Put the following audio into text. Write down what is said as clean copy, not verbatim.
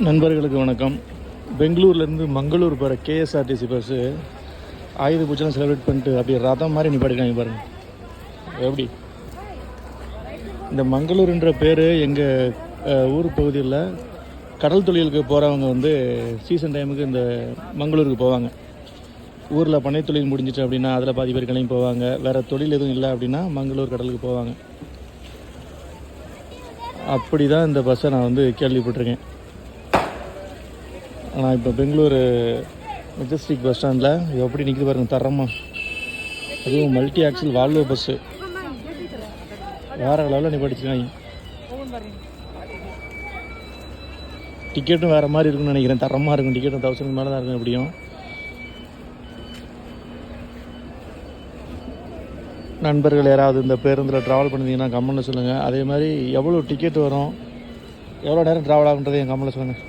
நண்பர்களுக்கு வணக்கம். பெங்களூர்லேருந்து மங்களூர் போகிற கேஎஸ்ஆர்டிசி பஸ்ஸு ஆயுத பூஜைலாம் செலிப்ரேட் பண்ணிட்டு அப்படியே ரதம் மாதிரி நிப்பாட்டிருக்காங்க பாருங்கள். எப்படி இந்த மங்களூருன்ற பேர் எங்கள் ஊர் பகுதியில் கடல் தொழிலுக்கு போகிறவங்க வந்து சீசன் டைமுக்கு இந்த மங்களூருக்கு போவாங்க. ஊரில் பண்ணை தொழில் முடிஞ்சிட்டு அப்படின்னா அதில் பாதி பேர் கிளம்பி போவாங்க. வேறு தொழில் எதுவும் இல்லை அப்படின்னா மங்களூர் கடலுக்கு போவாங்க. அப்படி தான் இந்த பஸ்ஸை நான் வந்து கேள்விப்பட்டிருக்கேன். ஆனால் இப்போ பெங்களூர் மெஜஸ்டிக் பஸ் ஸ்டாண்டில் எப்படி நிற்கிது பாருங்கள் தரமாக. அதுவும் மல்டி ஆக்சில் வால்வோ பஸ்ஸு வேறு லெவலில் நிப்பாட்டிச்சிருக்காங்க. டிக்கெட்டும் வேறு மாதிரி இருக்குன்னு நினைக்கிறேன். தரமாக இருக்கும். டிக்கெட்டும் 1000 மேலே தான் இருக்கும். எப்படியும் நண்பர்கள் யாராவது இந்த பேருந்தில் ட்ராவல் பண்ணிங்கன்னா கமெண்ட்டில் சொல்லுங்கள். அதே மாதிரி எவ்வளோ டிக்கெட் வரும், எவ்வளோ நேரம் ட்ராவல் ஆகுன்றதை என் கமெண்ட்டில் சொல்லுங்கள்.